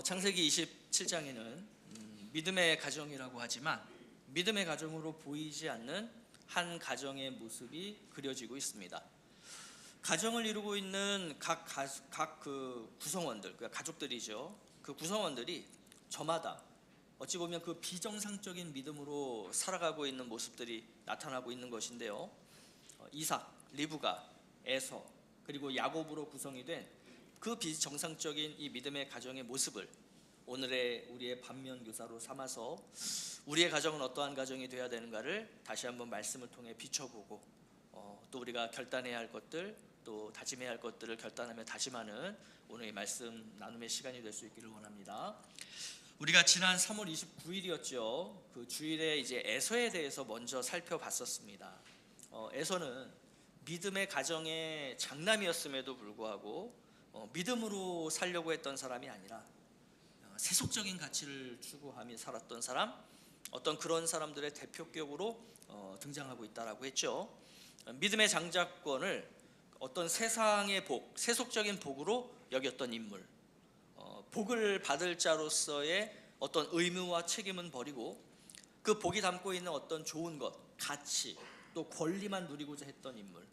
창세기 27장에는 믿음의 가정이라고 하지만 믿음의 가정으로 보이지 않는 한 가정의 모습이 그려지고 있습니다. 가정을 이루고 있는 각 구성원들, 그 가족들이죠. 그 구성원들이 저마다 어찌 보면 그 비정상적인 믿음으로 살아가고 있는 모습들이 나타나고 있는 것인데요. 이삭, 리브가, 에서, 그리고 야곱으로 구성이 된 그 비정상적인 이 믿음의 가정의 모습을 오늘의 우리의 반면 교사로 삼아서 우리의 가정은 어떠한 가정이 되어야 되는가를 다시 한번 말씀을 통해 비춰보고 또 우리가 결단해야 할 것들, 또 다짐해야 할 것들을 결단하며 다짐하는 오늘의 말씀 나눔의 시간이 될 수 있기를 원합니다. 우리가 지난 3월 29일이었죠. 그 주일에 이제 에서에 대해서 먼저 살펴봤었습니다. 에서는 믿음의 가정의 장남이었음에도 불구하고 믿음으로 살려고 했던 사람이 아니라 세속적인 가치를 추구하며 살았던 사람, 어떤 그런 사람들의 대표격으로 등장하고 있다라고 했죠. 믿음의 장자권을 어떤 세상의 복, 세속적인 복으로 여겼던 인물, 복을 받을 자로서의 어떤 의무와 책임은 버리고 그 복이 담고 있는 어떤 좋은 것, 가치, 또 권리만 누리고자 했던 인물.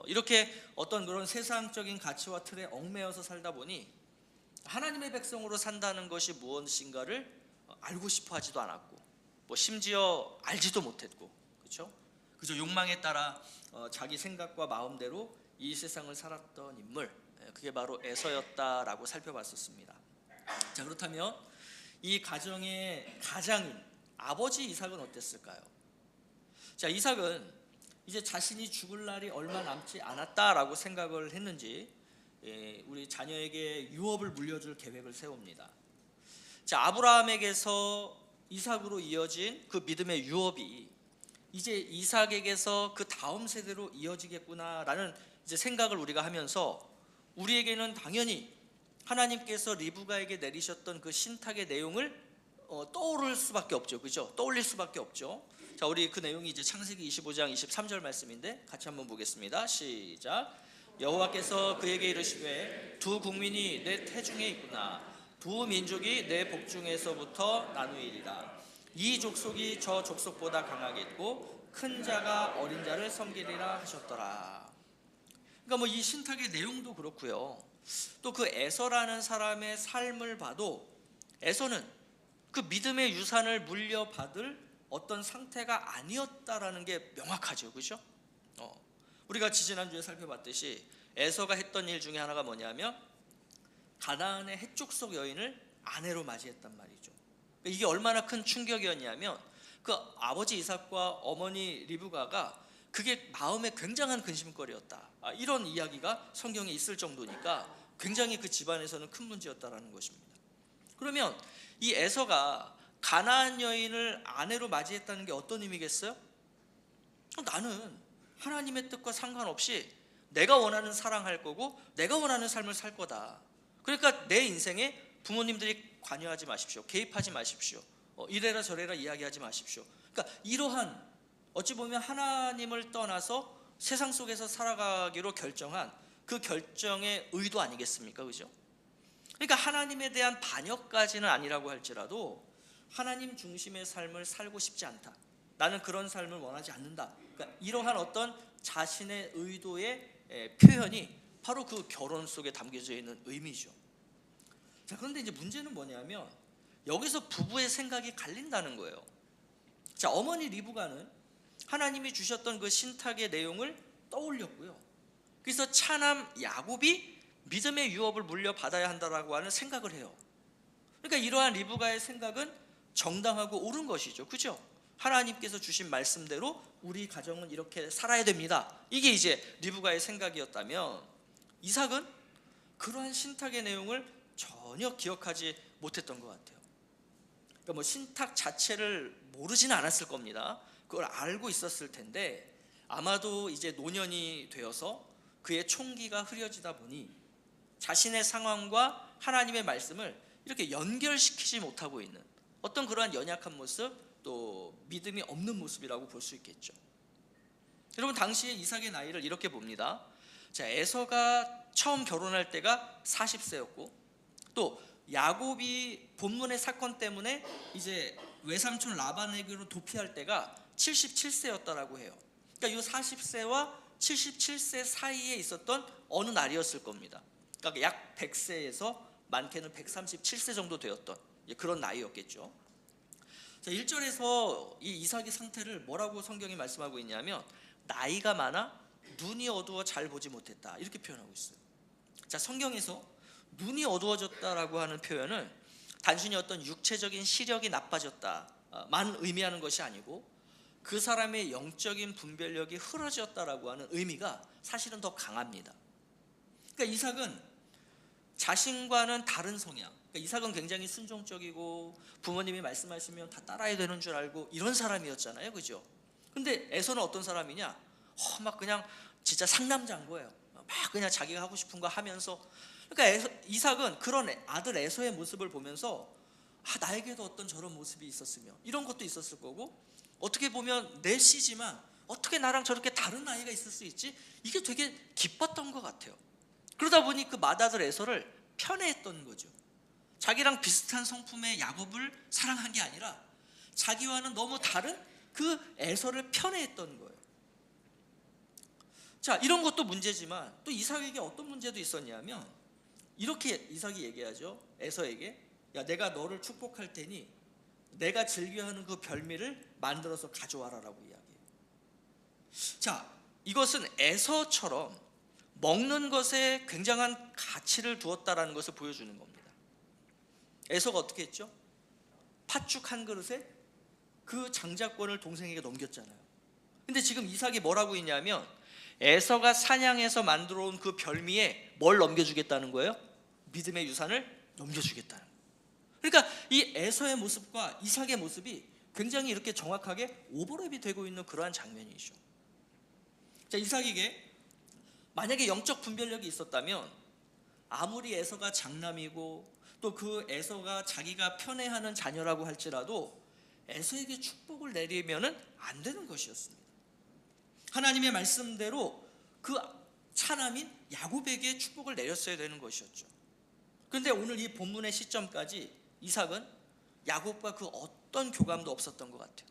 이렇게 어떤 그런 세상적인 가치와 틀에 얽매여서 살다 보니 하나님의 백성으로 산다는 것이 무엇인가를 알고 싶어 하지도 않았고, 심지어 알지도 못했고, 그렇죠? 그저 욕망에 따라 자기 생각과 마음대로 이 세상을 살았던 인물, 그게 바로 에서였다라고 살펴봤었습니다. 자, 그렇다면 이 가정의 가장인 아버지 이삭은 어땠을까요? 자, 이삭은 이제 자신이 죽을 날이 얼마 남지 않았다라고 생각을 했는지 우리 자녀에게 유업을 물려줄 계획을 세웁니다. 자, 아브라함에게서 이삭으로 이어진 그 믿음의 유업이 이제 이삭에게서 그 다음 세대로 이어지겠구나라는 이제 생각을 우리가 하면서 우리에게는 당연히 하나님께서 리브가에게 내리셨던 그 신탁의 내용을 떠오를 수밖에 없죠. 그죠? 떠올릴 수밖에 없죠. 자, 우리 그 내용이 이제 창세기 25장 23절 말씀인데 같이 한번 보겠습니다. 시작. 여호와께서 그에게 이르시되 두 국민이 내 태중에 있구나. 두 민족이 내 복중에서부터 나누이리라. 이 족속이 저 족속보다 강하겠고 큰 자가 어린 자를 섬기리라 하셨더라. 그러니까 이 신탁의 내용도 그렇고요. 또 그 에서라는 사람의 삶을 봐도 에서는 그 믿음의 유산을 물려받을 어떤 상태가 아니었다라는 게 명확하죠. 그렇죠? 우리가 지지난주에 살펴봤듯이 에서가 했던 일 중에 하나가 뭐냐면 가나안의 헷족속 여인을 아내로 맞이했단 말이죠. 이게 얼마나 큰 충격이었냐면 그 아버지 이삭과 어머니 리브가가 그게 마음에 굉장한 근심거리였다. 이런 이야기가 성경에 있을 정도니까 굉장히 그 집안에서는 큰 문제였다라는 것입니다. 그러면 이 에서가 가나안 여인을 아내로 맞이했다는 게 어떤 의미겠어요? 나는 하나님의 뜻과 상관없이 내가 원하는 사랑할 거고 내가 원하는 삶을 살 거다. 그러니까 내 인생에 부모님들이 관여하지 마십시오. 개입하지 마십시오. 이래라 저래라 이야기하지 마십시오. 그러니까 이러한 어찌 보면 하나님을 떠나서 세상 속에서 살아가기로 결정한 그 결정의 의도 아니겠습니까? 그죠? 그러니까 하나님에 대한 반역까지는 아니라고 할지라도 하나님 중심의 삶을 살고 싶지 않다. 나는 그런 삶을 원하지 않는다. 그러니까 이러한 어떤 자신의 의도의 표현이 바로 그 결혼 속에 담겨져 있는 의미죠. 자, 그런데 이제 문제는 뭐냐면 여기서 부부의 생각이 갈린다는 거예요. 자, 어머니 리브가는 하나님이 주셨던 그 신탁의 내용을 떠올렸고요. 그래서 차남 야곱이 믿음의 유업을 물려받아야 한다라고 하는 생각을 해요. 그러니까 이러한 리브가의 생각은 정당하고 옳은 것이죠. 그죠? 하나님께서 주신 말씀대로 우리 가정은 이렇게 살아야 됩니다. 이게 이제 리브가의 생각이었다면 이삭은 그러한 신탁의 내용을 전혀 기억하지 못했던 것 같아요. 그러니까 신탁 자체를 모르지는 않았을 겁니다. 그걸 알고 있었을 텐데 아마도 이제 노년이 되어서 그의 총기가 흐려지다 보니 자신의 상황과 하나님의 말씀을 이렇게 연결시키지 못하고 있는 어떤 그러한 연약한 모습, 또 믿음이 없는 모습이라고 볼 수 있겠죠. 여러분, 당시에 이삭의 나이를 이렇게 봅니다. 자, 에서가 처음 결혼할 때가 40세였고 또 야곱이 본문의 사건 때문에 이제 외삼촌 라반에게로 도피할 때가 77세였다라고 해요. 그러니까 이 40세와 77세 사이에 있었던 어느 날이었을 겁니다. 그러니까 약 100세에서 많게는 137세 정도 되었던 그런 나이였겠죠. 자, 1절에서 이 이삭의 상태를 뭐라고 성경이 말씀하고 있냐면 나이가 많아 눈이 어두워 잘 보지 못했다 이렇게 표현하고 있어요. 자, 성경에서 눈이 어두워졌다라고 하는 표현은 단순히 어떤 육체적인 시력이 나빠졌다만 의미하는 것이 아니고 그 사람의 영적인 분별력이 흐려졌다라고 하는 의미가 사실은 더 강합니다. 그러니까 이삭은 자신과는 다른 성향, 그러니까 이삭은 굉장히 순종적이고 부모님이 말씀하시면 다 따라야 되는 줄 알고 이런 사람이었잖아요, 그죠? 근데 에서는 어떤 사람이냐? 막 그냥 진짜 상남자인 거예요. 막 그냥 자기가 하고 싶은 거 하면서. 그러니까 이삭은 그런 아들 에서의 모습을 보면서 나에게도 어떤 저런 모습이 있었으면 이런 것도 있었을 거고, 어떻게 보면 내 씨지만 어떻게 나랑 저렇게 다른 아이가 있을 수 있지? 이게 되게 기뻤던 것 같아요. 그러다 보니 그 맏아들 에서를 편애했던 거죠. 자기랑 비슷한 성품의 야곱을 사랑한 게 아니라 자기와는 너무 다른 그 에서를 편애했던 거예요. 자, 이런 것도 문제지만 또 이삭에게 어떤 문제도 있었냐면 이렇게 이삭이 얘기하죠. 에서에게, 야, 내가 너를 축복할 테니 내가 즐겨하는 그 별미를 만들어서 가져와라라고 이야기해요. 자, 이것은 에서처럼 먹는 것에 굉장한 가치를 두었다라는 것을 보여주는 겁니다. 에서가 어떻게 했죠? 팥죽 한 그릇에 그 장자권을 동생에게 넘겼잖아요. 근데 지금 이삭이 뭐라고 했냐면 에서가 사냥해서 만들어 온 그 별미에 뭘 넘겨주겠다는 거예요? 믿음의 유산을 넘겨주겠다는 거예요. 그러니까 이 에서의 모습과 이삭의 모습이 굉장히 이렇게 정확하게 오버랩이 되고 있는 그러한 장면이죠. 자, 이삭에게 만약에 영적 분별력이 있었다면 아무리 에서가 장남이고 또 그 에서가 자기가 편애하는 자녀라고 할지라도 에서에게 축복을 내리면은 안 되는 것이었습니다. 하나님의 말씀대로 그 차남인 야곱에게 축복을 내렸어야 되는 것이었죠. 그런데 오늘 이 본문의 시점까지 이삭은 야곱과 그 어떤 교감도 없었던 것 같아요.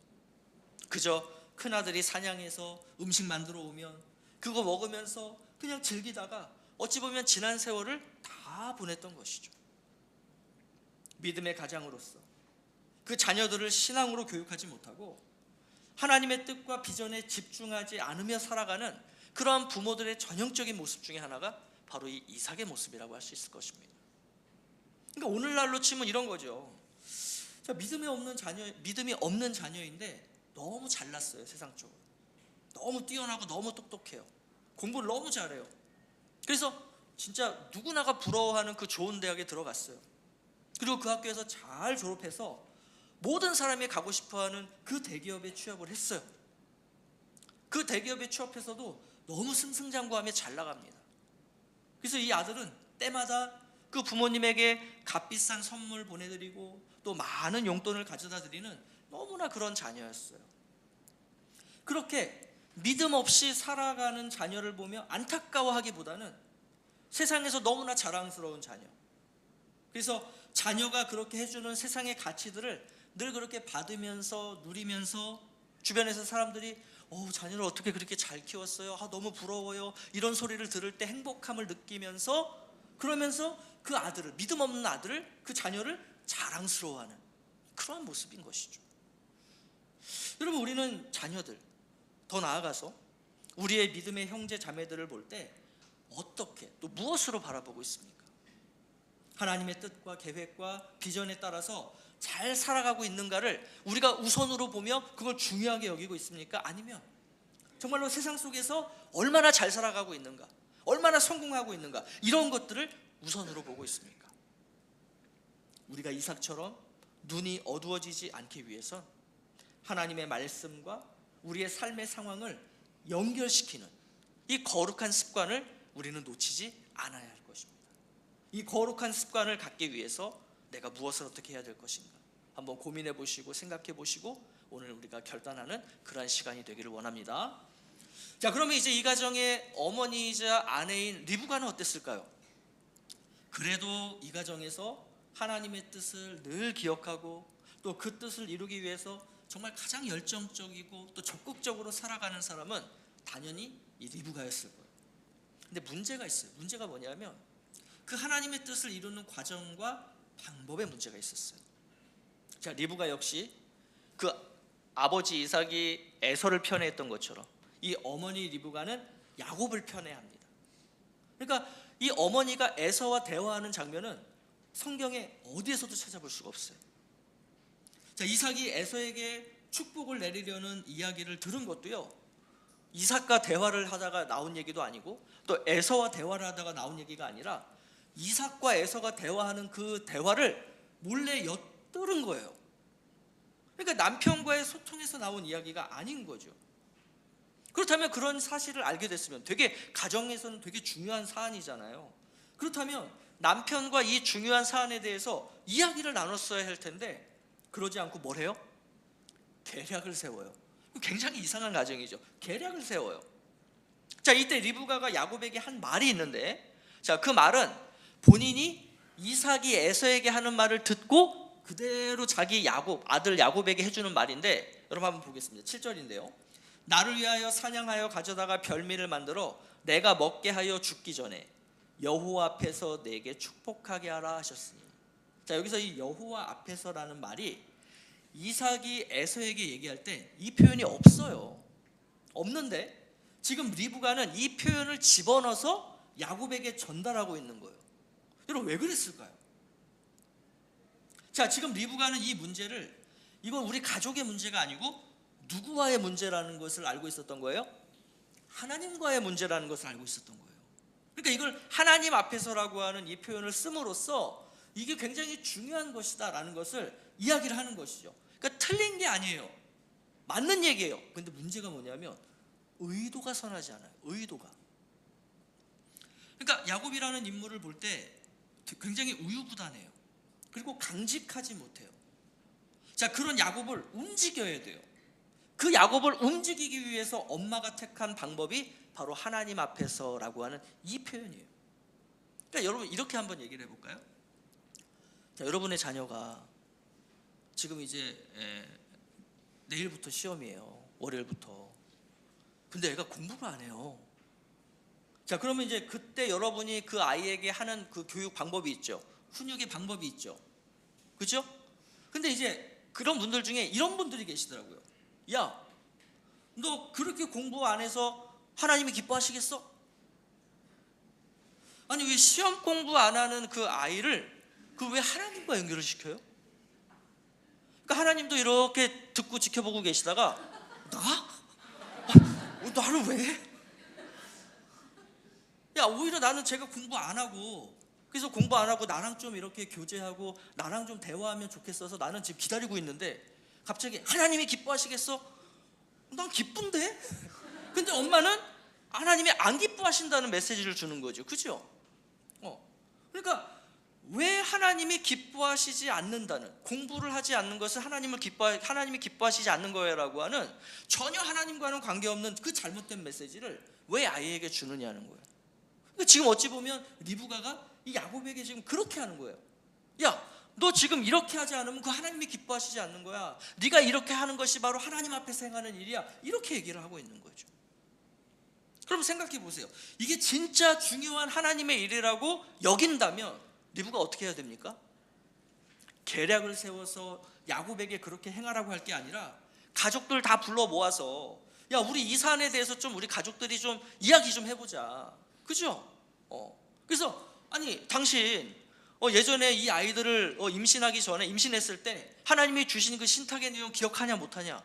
그저 큰아들이 사냥해서 음식 만들어 오면 그거 먹으면서 그냥 즐기다가 어찌 보면 지난 세월을 다 보냈던 것이죠. 믿음의 가장으로서 그 자녀들을 신앙으로 교육하지 못하고 하나님의 뜻과 비전에 집중하지 않으며 살아가는 그러한 부모들의 전형적인 모습 중에 하나가 바로 이 이삭의 모습이라고 할 수 있을 것입니다. 그러니까 오늘날로 치면 이런 거죠. 자, 믿음이 없는 자녀인데 너무 잘났어요. 세상적으로 너무 뛰어나고 너무 똑똑해요. 공부를 너무 잘해요. 그래서 진짜 누구나가 부러워하는 그 좋은 대학에 들어갔어요. 그리고 그 학교에서 잘 졸업해서 모든 사람이 가고 싶어하는 그 대기업에 취업을 했어요. 그 대기업에 취업해서도 너무 승승장구하며 잘 나갑니다. 그래서 이 아들은 때마다 그 부모님에게 값비싼 선물 보내드리고 또 많은 용돈을 가져다 드리는 너무나 그런 자녀였어요. 그렇게 믿음 없이 살아가는 자녀를 보며 안타까워하기보다는 세상에서 너무나 자랑스러운 자녀, 그래서 자녀가 그렇게 해주는 세상의 가치들을 늘 그렇게 받으면서 누리면서 주변에서 사람들이 자녀를 어떻게 그렇게 잘 키웠어요? 너무 부러워요. 이런 소리를 들을 때 행복함을 느끼면서 그러면서 그 아들을, 믿음 없는 아들을, 그 자녀를 자랑스러워하는 그러한 모습인 것이죠. 여러분, 우리는 자녀들, 더 나아가서 우리의 믿음의 형제 자매들을 볼 때 어떻게 또 무엇으로 바라보고 있습니까? 하나님의 뜻과 계획과 비전에 따라서 잘 살아가고 있는가를 우리가 우선으로 보며 그걸 중요하게 여기고 있습니까? 아니면 정말로 세상 속에서 얼마나 잘 살아가고 있는가, 얼마나 성공하고 있는가, 이런 것들을 우선으로 보고 있습니까? 우리가 이삭처럼 눈이 어두워지지 않기 위해선 하나님의 말씀과 우리의 삶의 상황을 연결시키는 이 거룩한 습관을 우리는 놓치지 않아야 할 것입니다. 이 거룩한 습관을 갖기 위해서 내가 무엇을 어떻게 해야 될 것인가 한번 고민해 보시고 생각해 보시고 오늘 우리가 결단하는 그러한 시간이 되기를 원합니다. 자, 그러면 이제 이 가정의 어머니이자 아내인 리브가는 어땠을까요? 그래도 이 가정에서 하나님의 뜻을 늘 기억하고 또 그 뜻을 이루기 위해서 정말 가장 열정적이고 또 적극적으로 살아가는 사람은 당연히 이 리브가였을 거예요. 근데 문제가 있어요. 문제가 뭐냐면 그 하나님의 뜻을 이루는 과정과 방법에 문제가 있었어요. 자, 리브가 역시 그 아버지 이삭이 에서를 편애했던 것처럼 이 어머니 리브가는 야곱을 편애합니다. 그러니까 이 어머니가 에서와 대화하는 장면은 성경에 어디에서도 찾아볼 수가 없어요. 자, 이삭이 에서에게 축복을 내리려는 이야기를 들은 것도요, 이삭과 대화를 하다가 나온 얘기도 아니고 또 에서와 대화를 하다가 나온 얘기가 아니라 이삭과 에서가 대화하는 그 대화를 몰래 엿들은 거예요. 그러니까 남편과의 소통에서 나온 이야기가 아닌 거죠. 그렇다면 그런 사실을 알게 됐으면 되게 가정에서는 되게 중요한 사안이잖아요. 그렇다면 남편과 이 중요한 사안에 대해서 이야기를 나눴어야 할 텐데 그러지 않고 뭘 해요? 계략을 세워요. 굉장히 이상한 가정이죠. 계략을 세워요. 자, 이때 리브가가 야곱에게 한 말이 있는데, 자, 그 말은 본인이 이삭이 에서에게 하는 말을 듣고 그대로 자기 아들 야곱에게 해주는 말인데, 여러분 한번 보겠습니다. 7절인데요. 나를 위하여 사냥하여 가져다가 별미를 만들어 내가 먹게 하여 죽기 전에 여호와 앞에서 내게 축복하게 하라 하셨으니. 자, 여기서 이 여호와 앞에서라는 말이 이삭이 에서에게 얘기할 때 이 표현이 없어요. 없는데 지금 리브가는 이 표현을 집어넣어서 야곱에게 전달하고 있는 거예요. 여러분 왜 그랬을까요? 자, 지금 리브가는 이 문제를, 이건 우리 가족의 문제가 아니고 누구와의 문제라는 것을 알고 있었던 거예요? 하나님과의 문제라는 것을 알고 있었던 거예요. 그러니까 이걸 하나님 앞에서라고 하는 이 표현을 씀으로써 이게 굉장히 중요한 것이다라는 것을 이야기를 하는 것이죠. 그러니까 틀린 게 아니에요. 맞는 얘기예요. 근데 문제가 뭐냐면 의도가 선하지 않아요. 의도가. 그러니까 야곱이라는 인물을 볼 때 굉장히 우유부단해요. 그리고 강직하지 못해요. 자, 그런 야곱을 움직여야 돼요. 그 야곱을 움직이기 위해서 엄마가 택한 방법이 바로 하나님 앞에서라고 하는 이 표현이에요. 그러니까 여러분 이렇게 한번 얘기를 해볼까요? 자, 여러분의 자녀가 지금 이제 내일부터 시험이에요. 월요일부터. 근데 애가 공부를 안 해요. 자, 그러면 이제 그때 여러분이 그 아이에게 하는 그 교육 방법이 있죠. 훈육의 방법이 있죠. 그죠? 근데 이제 그런 분들 중에 이런 분들이 계시더라고요. 야, 너 그렇게 공부 안 해서 하나님이 기뻐하시겠어? 아니, 왜 시험 공부 안 하는 그 아이를 그 왜 하나님과 연결을 시켜요? 그러니까 하나님도 이렇게 듣고 지켜보고 계시다가 나를 왜? 야, 오히려 나는 제가 공부 안 하고, 그래서 공부 안 하고 나랑 좀 이렇게 교제하고 나랑 좀 대화하면 좋겠어서 나는 지금 기다리고 있는데 갑자기 하나님이 기뻐하시겠어? 난 기쁜데? 근데 엄마는 하나님이 안 기뻐하신다는 메시지를 주는 거죠. 그죠? 그러니까 왜 하나님이 기뻐하시지 않는다는, 공부를 하지 않는 것은 하나님이 기뻐하시지 않는 거예요라고 하는 전혀 하나님과는 관계없는 그 잘못된 메시지를 왜 아이에게 주느냐는 거예요. 그러니까 지금 어찌 보면 리브가가 이 야곱에게 지금 그렇게 하는 거예요. 야, 너 지금 이렇게 하지 않으면 그 하나님이 기뻐하시지 않는 거야. 네가 이렇게 하는 것이 바로 하나님 앞에서 행하는 일이야. 이렇게 얘기를 하고 있는 거죠. 그럼 생각해 보세요. 이게 진짜 중요한 하나님의 일이라고 여긴다면 리브가 어떻게 해야 됩니까? 계략을 세워서 야곱에게 그렇게 행하라고 할 게 아니라 가족들 다 불러 모아서, 야, 우리 이 사안에 대해서 좀 우리 가족들이 좀 이야기 좀 해보자. 그죠? 그래서 아니, 당신 예전에 이 아이들을 임신하기 전에, 임신했을 때 하나님이 주신 그 신탁의 내용 기억하냐 못하냐?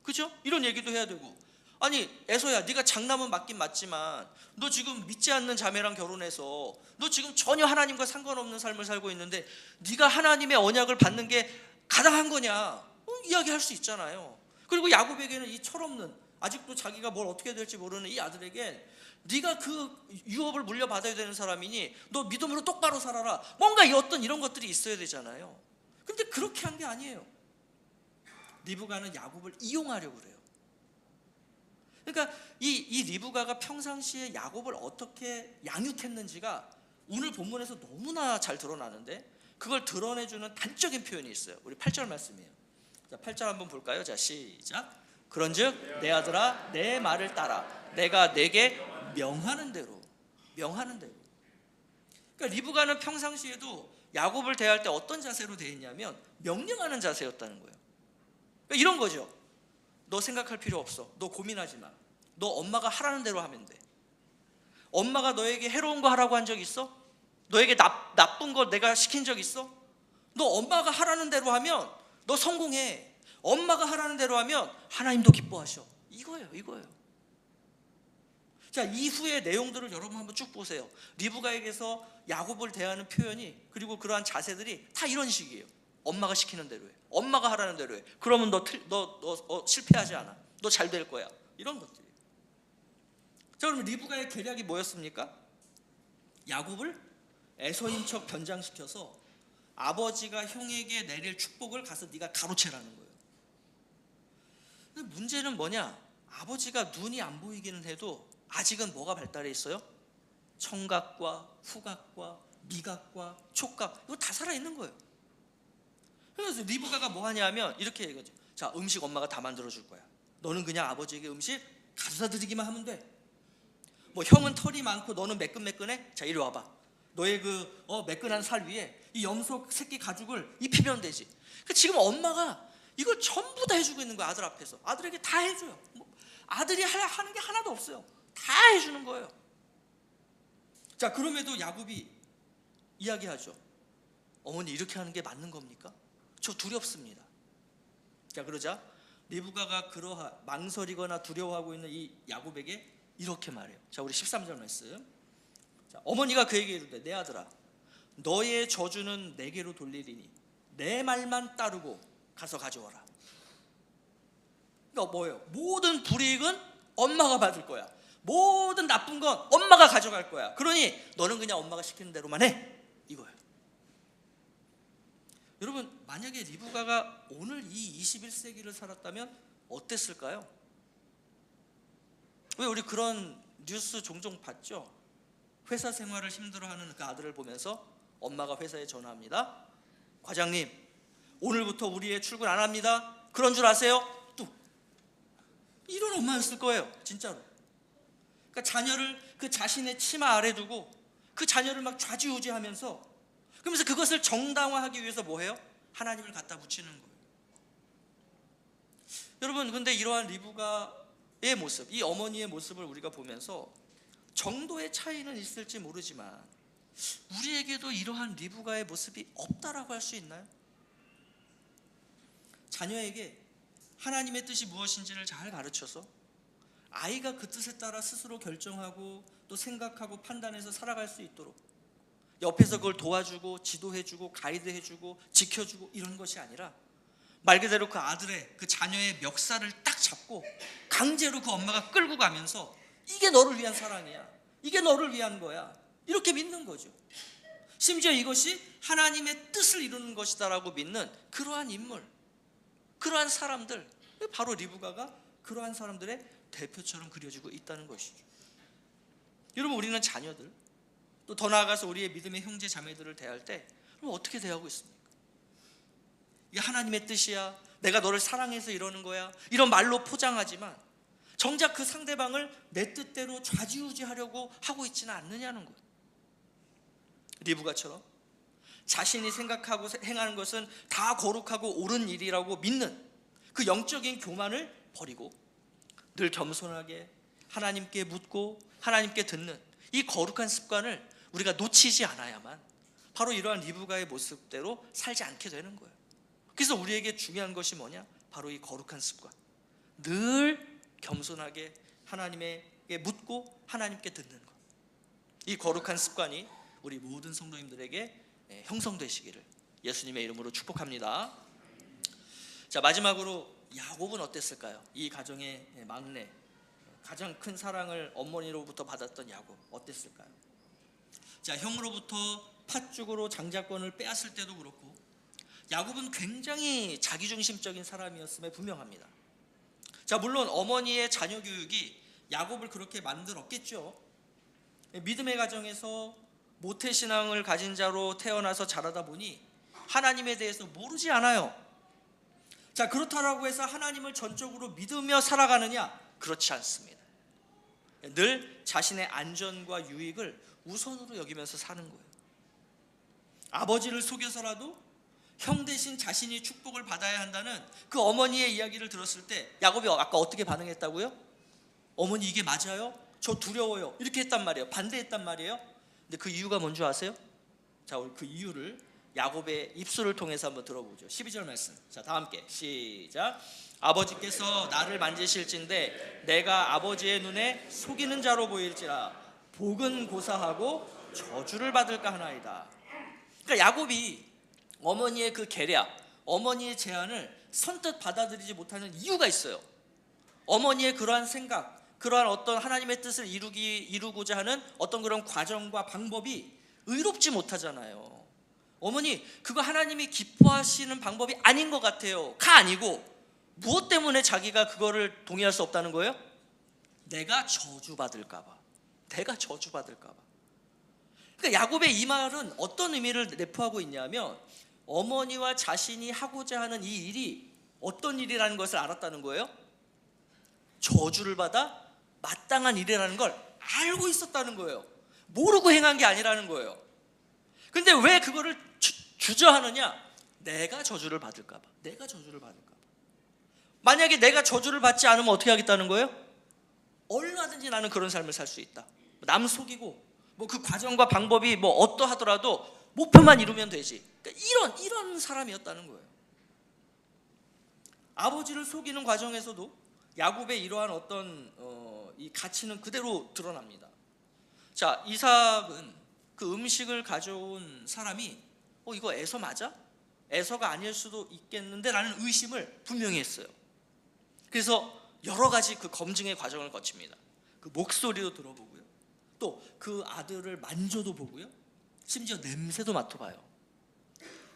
그죠? 이런 얘기도 해야 되고, 아니 에서야, 네가 장남은 맞긴 맞지만 너 지금 믿지 않는 자매랑 결혼해서 너 지금 전혀 하나님과 상관없는 삶을 살고 있는데 네가 하나님의 언약을 받는 게 가당한 거냐? 이야기할 수 있잖아요. 그리고 야곱에게는 이 철없는, 아직도 자기가 뭘 어떻게 될지 모르는 이 아들에게 네가 그 유업을 물려받아야 되는 사람이니 너 믿음으로 똑바로 살아라, 뭔가 어떤 이런 것들이 있어야 되잖아요. 근데 그렇게 한 게 아니에요. 리브가는 야곱을 이용하려고 그래요. 그러니까 이 리브가가 평상시에 야곱을 어떻게 양육했는지가 오늘 본문에서 너무나 잘 드러나는데, 그걸 드러내주는 단적인 표현이 있어요. 우리 8절 말씀이에요. 자, 8절 한번 볼까요? 자, 시작. 그런즉 내 아들아 내 말을 따라 내가 내게 명하는 대로. 그러니까 리브가는 평상시에도 야곱을 대할 때 어떤 자세로 대했냐면 명령하는 자세였다는 거예요. 그러니까 이런 거죠. 너 생각할 필요 없어. 너 고민하지 마. 너 엄마가 하라는 대로 하면 돼. 엄마가 너에게 해로운 거 하라고 한 적 있어? 너에게 나쁜 거 내가 시킨 적 있어? 너 엄마가 하라는 대로 하면 너 성공해. 엄마가 하라는 대로 하면 하나님도 기뻐하셔. 이거예요. 자, 이후의 내용들을 여러분 한번 쭉 보세요. 리브가에게서 야곱을 대하는 표현이, 그리고 그러한 자세들이 다 이런 식이에요. 엄마가 시키는 대로 해. 엄마가 하라는 대로 해. 그러면 너 실패하지 않아. 너 잘 될 거야. 이런 것들이에요. 자, 그럼 리브가의 계략이 뭐였습니까? 야곱을 에서인 척 변장시켜서 아버지가 형에게 내릴 축복을 가서 네가 가로채라는 거예요. 근데 문제는 뭐냐? 아버지가 눈이 안 보이기는 해도 아직은 뭐가 발달해 있어요? 청각과 후각과 미각과 촉각, 이거 다 살아있는 거예요. 그래서 리브가가 뭐 하냐면 이렇게 얘기하죠. 자, 음식 엄마가 다 만들어 줄 거야. 너는 그냥 아버지에게 음식 가져다 드리기만 하면 돼. 뭐 형은 털이 많고 너는 매끈매끈해? 자, 이리 와봐. 너의 그 매끈한 살 위에 이 염소 새끼 가죽을 입히면 되지. 그러니까 지금 엄마가 이걸 전부 다 해주고 있는 거야. 아들 앞에서. 아들에게 다 해줘요. 아들이 하는 게 하나도 없어요. 다 해주는 거예요. 자, 그럼에도 야곱이 이야기하죠. 어머니, 이렇게 하는 게 맞는 겁니까? 저 두렵습니다. 자, 그러자 리브가가 망설이거나 두려워하고 있는 이 야곱에게 이렇게 말해요. 자, 우리 13절 말씀. 자, 어머니가 그에게 이르되 내 아들아 너의 저주는 내게로 돌리리니 내 말만 따르고 가서 가져와라. 그러니까 뭐예요? 모든 불이익은 엄마가 받을 거야. 모든 나쁜 건 엄마가 가져갈 거야. 그러니 너는 그냥 엄마가 시키는 대로만 해. 이거예요. 여러분, 만약에 리브가가 오늘 이 21세기를 살았다면 어땠을까요? 왜 우리 그런 뉴스 종종 봤죠? 회사 생활을 힘들어하는 그 아들을 보면서 엄마가 회사에 전화합니다. 과장님, 오늘부터 우리 애 출근 안 합니다. 그런 줄 아세요? 뚝. 이런 엄마였을 거예요. 진짜로. 그러니까 자녀를 그 자신의 치마 아래 두고 그 자녀를 막 좌지우지하면서, 그러면서 그것을 정당화하기 위해서 뭐해요? 하나님을 갖다 붙이는 거예요. 여러분, 근데 이러한 리브가의 모습, 이 어머니의 모습을 우리가 보면서 정도의 차이는 있을지 모르지만 우리에게도 이러한 리브가의 모습이 없다라고 할 수 있나요? 자녀에게 하나님의 뜻이 무엇인지를 잘 가르쳐서 아이가 그 뜻에 따라 스스로 결정하고 또 생각하고 판단해서 살아갈 수 있도록 옆에서 그걸 도와주고 지도해주고 가이드해주고 지켜주고 이런 것이 아니라 말 그대로 그 아들의, 그 자녀의 멱살을 딱 잡고 강제로 그 엄마가 끌고 가면서 이게 너를 위한 사랑이야, 이게 너를 위한 거야, 이렇게 믿는 거죠. 심지어 이것이 하나님의 뜻을 이루는 것이다라고 믿는 그러한 인물, 그러한 사람들, 바로 리브가가 그러한 사람들의 대표처럼 그려지고 있다는 것이죠. 여러분, 우리는 자녀들, 또 더 나아가서 우리의 믿음의 형제 자매들을 대할 때 그럼 어떻게 대하고 있습니까? 이게 하나님의 뜻이야, 내가 너를 사랑해서 이러는 거야, 이런 말로 포장하지만 정작 그 상대방을 내 뜻대로 좌지우지하려고 하고 있지는 않느냐는 거예요. 리브가처럼 자신이 생각하고 행하는 것은 다 거룩하고 옳은 일이라고 믿는 그 영적인 교만을 버리고 늘 겸손하게 하나님께 묻고 하나님께 듣는 이 거룩한 습관을 우리가 놓치지 않아야만 바로 이러한 리브가의 모습대로 살지 않게 되는 거예요. 그래서 우리에게 중요한 것이 뭐냐? 바로 이 거룩한 습관, 늘 겸손하게 하나님에게 묻고 하나님께 듣는 것, 이 거룩한 습관이 우리 모든 성도님들에게 형성되시기를 예수님의 이름으로 축복합니다. 자, 마지막으로 야곱은 어땠을까요? 이 가정의 막내, 가장 큰 사랑을 어머니로부터 받았던 야곱 어땠을까요? 자, 형으로부터 팥죽으로 장자권을 빼앗을 때도 그렇고 야곱은 굉장히 자기중심적인 사람이었음에 분명합니다. 자, 물론 어머니의 자녀 교육이 야곱을 그렇게 만들었겠죠. 믿음의 가정에서 모태신앙을 가진 자로 태어나서 자라다 보니 하나님에 대해서 모르지 않아요. 자, 그렇다라고 해서 하나님을 전적으로 믿으며 살아가느냐? 그렇지 않습니다. 늘 자신의 안전과 유익을 우선으로 여기면서 사는 거예요. 아버지를 속여서라도 형 대신 자신이 축복을 받아야 한다는 그 어머니의 이야기를 들었을 때 야곱이 아까 어떻게 반응했다고요? 어머니 이게 맞아요? 저 두려워요. 이렇게 했단 말이에요. 반대했단 말이에요. 근데 그 이유가 뭔지 아세요? 자, 우리 그 이유를 야곱의 입술을 통해서 한번 들어보죠. 12절 말씀. 자, 다 함께 시작. 아버지께서 나를 만지실진데 내가 아버지의 눈에 속이는 자로 보일지라 복은 고사하고 저주를 받을까 하나이다. 그러니까 야곱이 어머니의 그 계략, 어머니의 제안을 선뜻 받아들이지 못하는 이유가 있어요. 어머니의 그러한 생각, 그러한 어떤 하나님의 뜻을 이루고자 하는 어떤 그런 과정과 방법이 의롭지 못하잖아요. 어머니, 그거 하나님이 기뻐하시는 방법이 아닌 것 같아요. 가 아니고 무엇 때문에 자기가 그거를 동의할 수 없다는 거예요? 내가 저주받을까 봐. 내가 저주받을까 봐. 그러니까 야곱의 이 말은 어떤 의미를 내포하고 있냐면 어머니와 자신이 하고자 하는 이 일이 어떤 일이라는 것을 알았다는 거예요. 저주를 받아 마땅한 일이라는 걸 알고 있었다는 거예요. 모르고 행한 게 아니라는 거예요. 근데 왜 그거를 주저하느냐? 내가 저주를 받을까 봐. 내가 저주를 받을까 봐. 만약에 내가 저주를 받지 않으면 어떻게 하겠다는 거예요? 얼마든지 나는 그런 삶을 살 수 있다. 남 속이고 뭐 그 과정과 방법이 뭐 어떠하더라도 목표만 이루면 되지. 그러니까 이런 사람이었다는 거예요. 아버지를 속이는 과정에서도 야곱의 이러한 어떤 이 가치는 그대로 드러납니다. 자, 이삭은 그 음식을 가져온 사람이 이거 에서 맞아? 에서가 아닐 수도 있겠는데 라는 의심을 분명히 했어요. 그래서 여러 가지 그 검증의 과정을 거칩니다. 그 목소리도 들어보고요, 또 그 아들을 만져도 보고요, 심지어 냄새도 맡아봐요.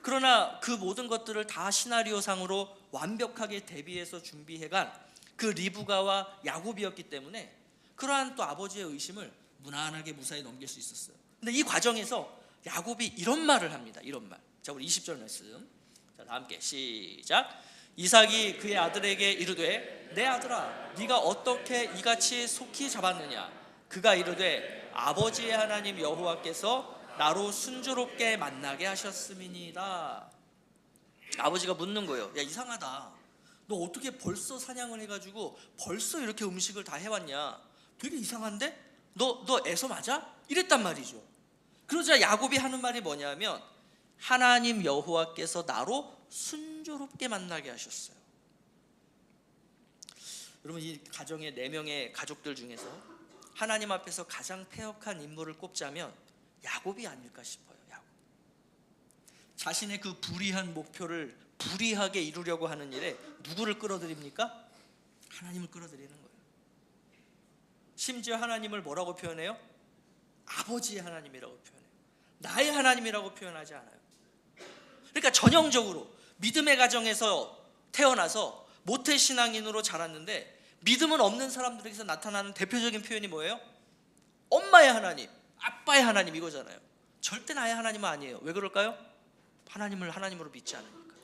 그러나 그 모든 것들을 다 시나리오상으로 완벽하게 대비해서 준비해간 그 리브가와 야곱이었기 때문에 그러한 또 아버지의 의심을 무난하게 무사히 넘길 수 있었어요. 근데 이 과정에서 야곱이 이런 말을 합니다. 이런 말. 자, 우리 20절 말씀. 자, 다 함께 시작. 이삭이 그의 아들에게 이르되 내 아들아, 네가 어떻게 이같이 속히 잡았느냐? 그가 이르되 아버지의 하나님 여호와께서 나로 순조롭게 만나게 하셨음이니이다. 아버지가 묻는 거예요. 야, 이상하다. 너 어떻게 벌써 사냥을 해가지고 벌써 이렇게 음식을 다 해왔냐? 되게 이상한데? 너 에서 맞아? 이랬단 말이죠. 그러자 야곱이 하는 말이 뭐냐면 하나님 여호와께서 나로 순조롭게 만나게 하셨어요. 여러분, 이 가정의 4명의 가족들 중에서 하나님 앞에서 가장 패역한 인물을 꼽자면 야곱이 아닐까 싶어요. 야곱. 자신의 그 불의한 목표를 불의하게 이루려고 하는 일에 누구를 끌어들입니까? 하나님을 끌어들이는 거예요. 심지어 하나님을 뭐라고 표현해요? 아버지의 하나님이라고 표현해요. 나의 하나님이라고 표현하지 않아요. 그러니까 전형적으로 믿음의 가정에서 태어나서 모태신앙인으로 자랐는데 믿음은 없는 사람들에게서 나타나는 대표적인 표현이 뭐예요? 엄마의 하나님, 아빠의 하나님, 이거잖아요. 절대 나의 하나님은 아니에요. 왜 그럴까요? 하나님을 하나님으로 믿지 않으니까.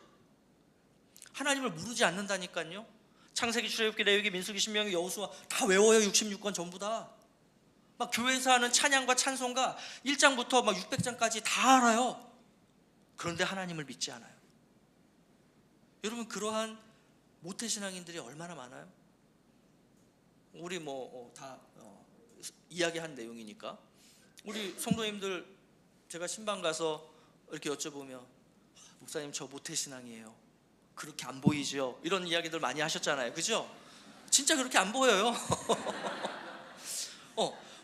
하나님을 모르지 않는다니까요. 창세기, 출애굽기, 레위기, 민수기, 신명기, 여호수아 다 외워요. 66권 전부 다. 막 교회에서 하는 찬양과 찬송가 1장부터 막 600장까지 다 알아요. 그런데 하나님을 믿지 않아요. 여러분, 그러한 모태신앙인들이 얼마나 많아요? 우리 다 이야기한 내용이니까 우리 성도님들, 제가 신방 가서 이렇게 여쭤보면 목사님 저 모태신앙이에요. 그렇게 안 보이죠? 이런 이야기들 많이 하셨잖아요. 그죠? 진짜 그렇게 안 보여요.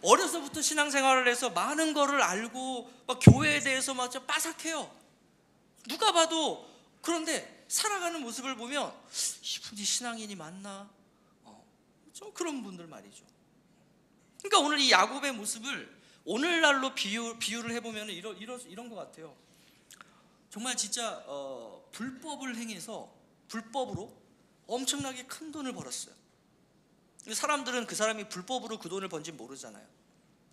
어려서부터 신앙생활을 해서 많은 거를 알고 막 교회에 대해서 막 빠삭해요. 누가 봐도. 그런데 살아가는 모습을 보면 이분이 신앙인이 맞나? 좀 그런 분들 말이죠. 그러니까 오늘 이 야곱의 모습을 오늘날로 비유를 해보면 이런 것 같아요. 정말 진짜 불법을 행해서 불법으로 엄청나게 큰 돈을 벌었어요. 사람들은 그 사람이 불법으로 그 돈을 번지 모르잖아요.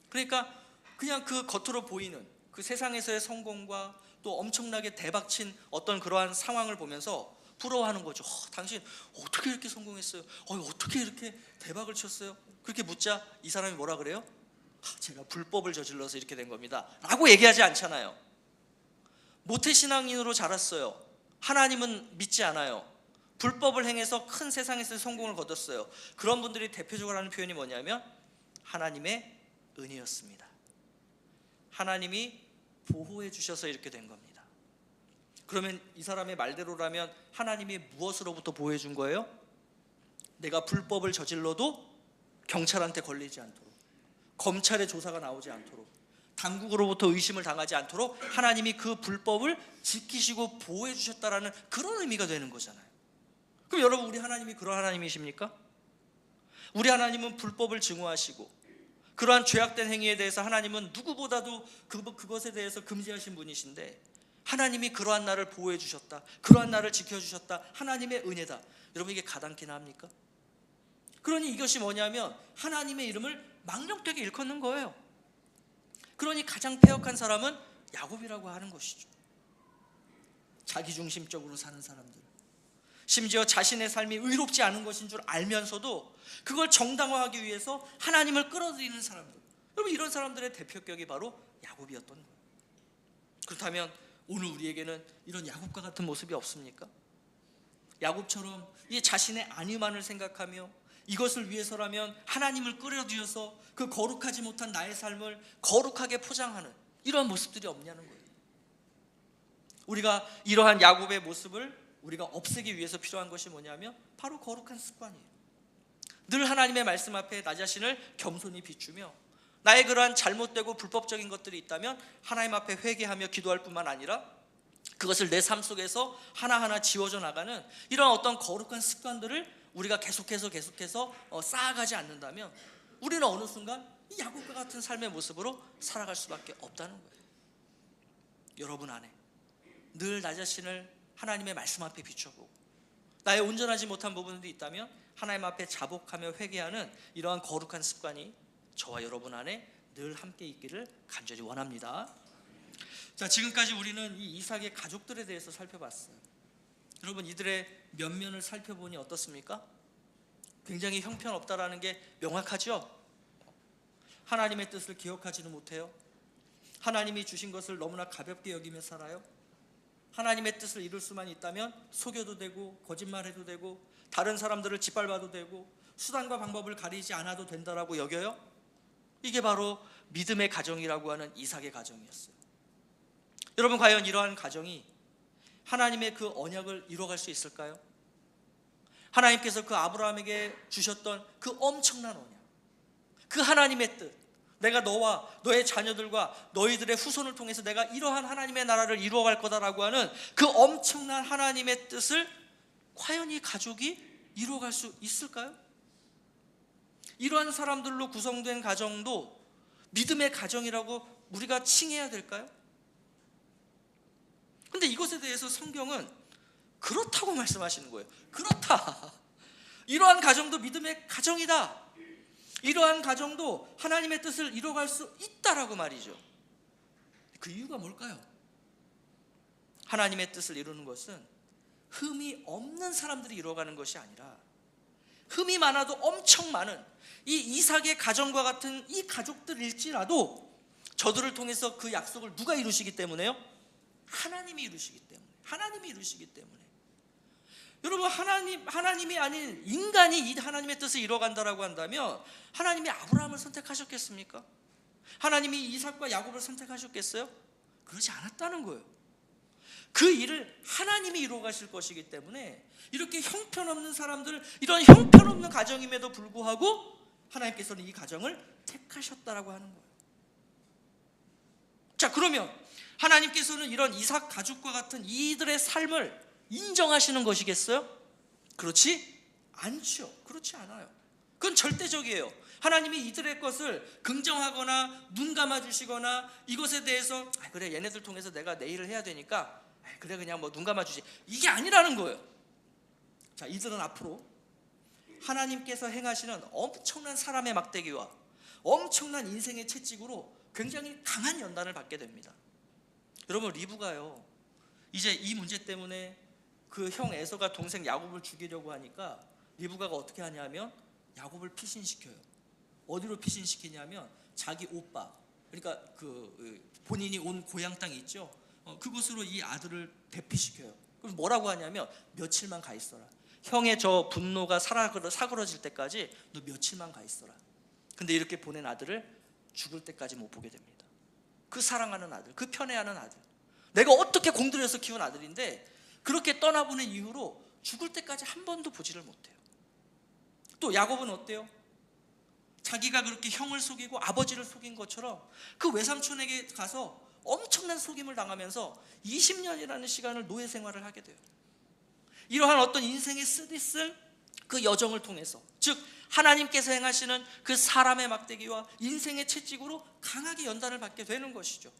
그러니까 그냥 그 겉으로 보이는 그 세상에서의 성공과 또 엄청나게 대박친 어떤 그러한 상황을 보면서 부러워하는 거죠. 당신 어떻게 이렇게 성공했어요? 어떻게 이렇게 대박을 쳤어요? 그렇게 묻자 이 사람이 뭐라 그래요? 제가 불법을 저질러서 이렇게 된 겁니다 라고 얘기하지 않잖아요. 모태신앙인으로 자랐어요. 하나님은 믿지 않아요. 불법을 행해서 큰 세상에서 성공을 거뒀어요. 그런 분들이 대표적으로 하는 표현이 뭐냐면 하나님의 은혜였습니다. 하나님이 보호해 주셔서 이렇게 된 겁니다. 그러면 이 사람의 말대로라면 하나님이 무엇으로부터 보호해 준 거예요? 내가 불법을 저질러도 경찰한테 걸리지 않도록, 검찰의 조사가 나오지 않도록, 당국으로부터 의심을 당하지 않도록 하나님이 그 불법을 지키시고 보호해 주셨다라는 그런 의미가 되는 거잖아요. 그럼 여러분, 우리 하나님이 그런 하나님이십니까? 우리 하나님은 불법을 증오하시고 그러한 죄악된 행위에 대해서 하나님은 누구보다도 그것에 대해서 금지하신 분이신데, 하나님이 그러한 나를 보호해 주셨다, 그러한 나를 지켜주셨다, 하나님의 은혜다. 여러분, 이게 가당키나 합니까? 그러니 이것이 뭐냐면 하나님의 이름을 망령되게 일컫는 거예요. 그러니 가장 패역한 사람은 야곱이라고 하는 것이죠. 자기중심적으로 사는 사람들, 심지어 자신의 삶이 의롭지 않은 것인 줄 알면서도 그걸 정당화하기 위해서 하나님을 끌어들이는 사람들, 여러분, 이런 사람들의 대표격이 바로 야곱이었던 거예요. 그렇다면 오늘 우리에게는 이런 야곱과 같은 모습이 없습니까? 야곱처럼 이 자신의 안위만을 생각하며 이것을 위해서라면 하나님을 끌어들여서 그 거룩하지 못한 나의 삶을 거룩하게 포장하는 이러한 모습들이 없냐는 거예요. 우리가 이러한 야곱의 모습을 우리가 없애기 위해서 필요한 것이 뭐냐면 바로 거룩한 습관이에요. 늘 하나님의 말씀 앞에 나 자신을 겸손히 비추며 나의 그러한 잘못되고 불법적인 것들이 있다면 하나님 앞에 회개하며 기도할 뿐만 아니라 그것을 내 삶 속에서 하나하나 지워져 나가는 이런 어떤 거룩한 습관들을 우리가 계속해서 쌓아가지 않는다면 우리는 어느 순간 이 야곱과 같은 삶의 모습으로 살아갈 수밖에 없다는 거예요. 여러분 안에 늘 나 자신을 하나님의 말씀 앞에 비춰보고 나의 온전하지 못한 부분들이 있다면 하나님 앞에 자복하며 회개하는 이러한 거룩한 습관이 저와 여러분 안에 늘 함께 있기를 간절히 원합니다. 자, 지금까지 우리는 이 이삭의 가족들에 대해서 살펴봤어요. 여러분, 이들의 면면을 살펴보니 어떻습니까? 굉장히 형편없다라는 게 명확하죠? 하나님의 뜻을 기억하지는 못해요. 하나님이 주신 것을 너무나 가볍게 여기며 살아요. 하나님의 뜻을 이룰 수만 있다면 속여도 되고 거짓말해도 되고 다른 사람들을 짓밟아도 되고 수단과 방법을 가리지 않아도 된다라고 여겨요. 이게 바로 믿음의 가정이라고 하는 이삭의 가정이었어요. 여러분, 과연 이러한 가정이 하나님의 그 언약을 이뤄갈 수 있을까요? 하나님께서 그 아브라함에게 주셨던 그 엄청난 언약, 그 하나님의 뜻, 내가 너와 너의 자녀들과 너희들의 후손을 통해서 내가 이러한 하나님의 나라를 이루어갈 거다라고 하는 그 엄청난 하나님의 뜻을 과연 이 가족이 이루어갈 수 있을까요? 이러한 사람들로 구성된 가정도 믿음의 가정이라고 우리가 칭해야 될까요? 그런데 이것에 대해서 성경은 그렇다고 말씀하시는 거예요. 그렇다, 이러한 가정도 믿음의 가정이다, 이러한 가정도 하나님의 뜻을 이뤄갈 수 있다라고 말이죠. 그 이유가 뭘까요? 하나님의 뜻을 이루는 것은 흠이 없는 사람들이 이뤄가는 것이 아니라 흠이 많아도 엄청 많은 이 이삭의 가정과 같은 이 가족들일지라도 저들을 통해서 그 약속을 누가 이루시기 때문에요? 하나님이 이루시기 때문에. 하나님이 이루시기 때문에. 여러분, 하나님이 아닌 인간이 이 하나님의 뜻을 이뤄간다라고 한다면 하나님이 아브라함을 선택하셨겠습니까? 하나님이 이삭과 야곱을 선택하셨겠어요? 그러지 않았다는 거예요. 그 일을 하나님이 이루어가실 것이기 때문에 이렇게 형편없는 사람들, 이런 형편없는 가정임에도 불구하고 하나님께서는 이 가정을 택하셨다라고 하는 거예요. 자, 그러면 하나님께서는 이런 이삭 가족과 같은 이들의 삶을 인정하시는 것이겠어요? 그렇지 않죠. 그렇지 않아요. 그건 절대적이에요. 하나님이 이들의 것을 긍정하거나 눈 감아주시거나 이것에 대해서 그래, 얘네들 통해서 내가 내 일을 해야 되니까 그래, 그냥 뭐 눈 감아주지, 이게 아니라는 거예요. 자, 이들은 앞으로 하나님께서 행하시는 엄청난 사람의 막대기와 엄청난 인생의 채찍으로 굉장히 강한 연단을 받게 됩니다. 여러분, 리브가요, 이제 이 문제 때문에 그 형 에서가 동생 야곱을 죽이려고 하니까 리브가가 어떻게 하냐면 야곱을 피신시켜요. 어디로 피신시키냐면 자기 오빠, 그러니까 본인이 온 고향 땅이 있죠. 그곳으로 이 아들을 대피시켜요. 그럼 뭐라고 하냐면 며칠만 가 있어라. 형의 저 분노가 사그러질 때까지 너 며칠만 가 있어라. 근데 이렇게 보낸 아들을 죽을 때까지 못 보게 됩니다. 그 사랑하는 아들, 그 편애하는 아들, 내가 어떻게 공들여서 키운 아들인데 그렇게 떠나보낸 이후로 죽을 때까지 한 번도 보지를 못해요. 또 야곱은 어때요? 자기가 그렇게 형을 속이고 아버지를 속인 것처럼 그 외삼촌에게 가서 엄청난 속임을 당하면서 20년이라는 시간을 노예 생활을 하게 돼요. 이러한 어떤 인생의 쓰디쓴 그 여정을 통해서, 즉 하나님께서 행하시는 그 사람의 막대기와 인생의 채찍으로 강하게 연단을 받게 되는 것이죠.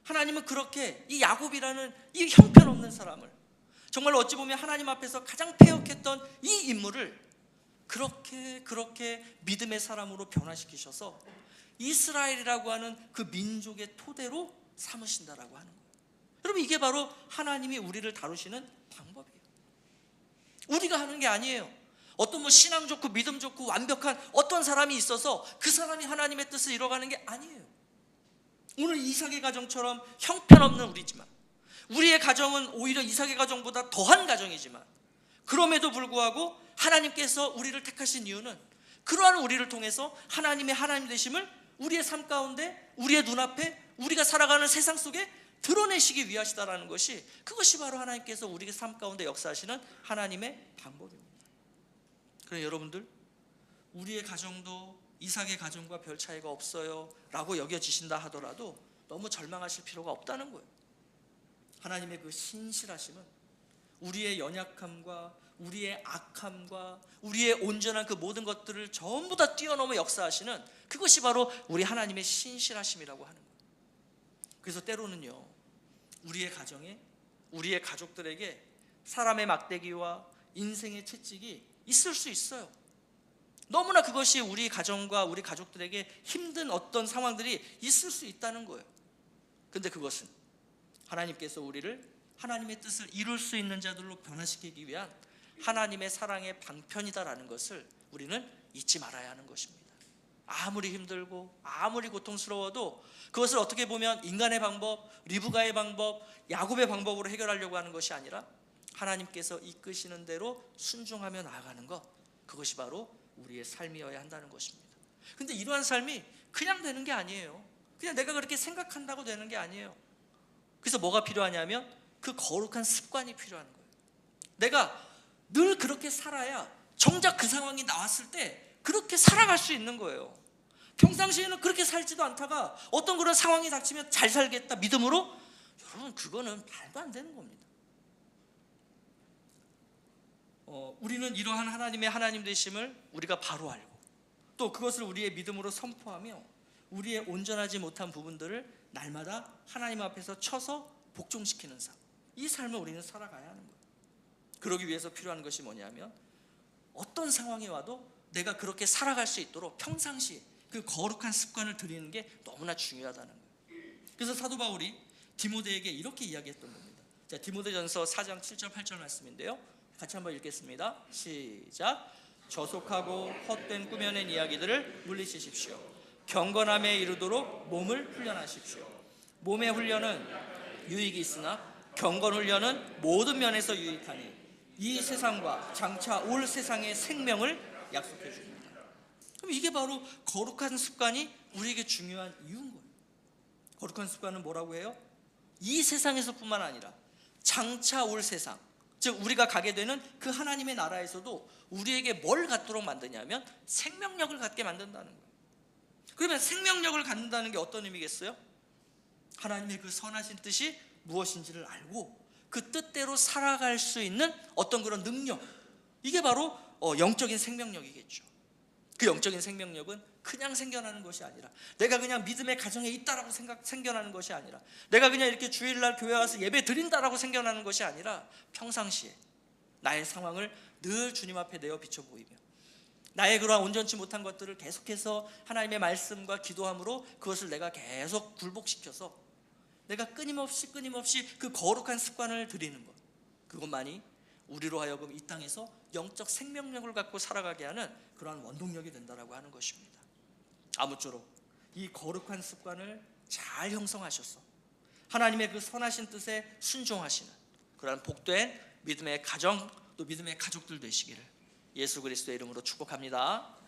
하나님은 그렇게 이 야곱이라는 이 형편없는 사람을, 정말 어찌 보면 하나님 앞에서 가장 패역했던 이 인물을 그렇게 믿음의 사람으로 변화시키셔서 이스라엘이라고 하는 그 민족의 토대로 삼으신다라고 하는 거예요. 여러분, 이게 바로 하나님이 우리를 다루시는 방법이에요. 우리가 하는 게 아니에요. 어떤 신앙 좋고 믿음 좋고 완벽한 어떤 사람이 있어서 그 사람이 하나님의 뜻을 이뤄가는 게 아니에요. 오늘 이삭의 가정처럼 형편없는 우리지만, 우리의 가정은 오히려 이삭의 가정보다 더한 가정이지만, 그럼에도 불구하고 하나님께서 우리를 택하신 이유는 그러한 우리를 통해서 하나님의 하나님 되심을 우리의 삶 가운데, 우리의 눈앞에, 우리가 살아가는 세상 속에 드러내시기 위하시다라는 것이, 그것이 바로 하나님께서 우리의 삶 가운데 역사하시는 하나님의 방법입니다. 그럼 여러분들, 우리의 가정도 이삭의 가정과 별 차이가 없어요 라고 여겨지신다 하더라도 너무 절망하실 필요가 없다는 거예요. 하나님의 그 신실하심은 우리의 연약함과 우리의 악함과 우리의 온전한 그 모든 것들을 전부 다 뛰어넘어 역사하시는, 그것이 바로 우리 하나님의 신실하심이라고 하는 거예요. 그래서 때로는요, 우리의 가정에, 우리의 가족들에게 사람의 막대기와 인생의 채찍이 있을 수 있어요. 너무나 그것이 우리 가정과 우리 가족들에게 힘든 어떤 상황들이 있을 수 있다는 거예요. 근데 그것은 하나님께서 우리를 하나님의 뜻을 이룰 수 있는 자들로 변화시키기 위한 하나님의 사랑의 방편이다라는 것을 우리는 잊지 말아야 하는 것입니다. 아무리 힘들고 아무리 고통스러워도 그것을 어떻게 보면 인간의 방법, 리브가의 방법, 야곱의 방법으로 해결하려고 하는 것이 아니라 하나님께서 이끄시는 대로 순종하며 나아가는 것, 그것이 바로 우리의 삶이어야 한다는 것입니다. 근데 이러한 삶이 그냥 되는 게 아니에요. 그냥 내가 그렇게 생각한다고 되는 게 아니에요. 그래서 뭐가 필요하냐면 그 거룩한 습관이 필요한 거예요. 내가 늘 그렇게 살아야 정작 그 상황이 나왔을 때 그렇게 살아갈 수 있는 거예요. 평상시에는 그렇게 살지도 않다가 어떤 그런 상황이 닥치면 잘 살겠다 믿음으로, 여러분, 그거는 말도 안 되는 겁니다. 우리는 이러한 하나님의 하나님 되심을 우리가 바로 알고, 또 그것을 우리의 믿음으로 선포하며 우리의 온전하지 못한 부분들을 날마다 하나님 앞에서 쳐서 복종시키는 삶, 이 삶을 우리는 살아가야 하는 거예요. 그러기 위해서 필요한 것이 뭐냐면, 어떤 상황이 와도 내가 그렇게 살아갈 수 있도록 평상시에 그 거룩한 습관을 들이는 게 너무나 중요하다는 거예요. 그래서 사도 바울이 디모데에게 이렇게 이야기했던 겁니다. 자, 디모데전서 4장 7절 8절 말씀인데요, 같이 한번 읽겠습니다. 시작. 저속하고 헛된 꾸며낸 이야기들을 물리치십시오. 경건함에 이르도록 몸을 훈련하십시오. 몸의 훈련은 유익이 있으나 경건 훈련은 모든 면에서 유익하니 이 세상과 장차 올 세상의 생명을 약속해 줍니다. 그럼 이게 바로 거룩한 습관이 우리에게 중요한 이유인 거예요. 거룩한 습관은 뭐라고 해요? 이 세상에서뿐만 아니라 장차 올 세상, 즉 우리가 가게 되는 그 하나님의 나라에서도 우리에게 뭘 갖도록 만드냐면 생명력을 갖게 만든다는 거예요. 그러면 생명력을 갖는다는 게 어떤 의미겠어요? 하나님의 그 선하신 뜻이 무엇인지를 알고 그 뜻대로 살아갈 수 있는 어떤 그런 능력, 이게 바로 영적인 생명력이겠죠. 그 영적인 생명력은 그냥 생겨나는 것이 아니라, 내가 그냥 믿음의 가정에 있다라고 생겨나는 것이 아니라, 내가 그냥 이렇게 주일날 교회 와서 예배 드린다라고 생겨나는 것이 아니라, 평상시에 나의 상황을 늘 주님 앞에 내어 비춰 보이며 나의 그러한 온전치 못한 것들을 계속해서 하나님의 말씀과 기도함으로 그것을 내가 계속 굴복시켜서 내가 끊임없이 그 거룩한 습관을 들이는 것, 그것만이 우리로 하여금 이 땅에서 영적 생명력을 갖고 살아가게 하는 그러한 원동력이 된다라고 하는 것입니다. 아무쪼록 이 거룩한 습관을 잘 형성하셔서 하나님의 그 선하신 뜻에 순종하시는 그러한 복된 믿음의 가정, 또 믿음의 가족들 되시기를 예수 그리스도의 이름으로 축복합니다.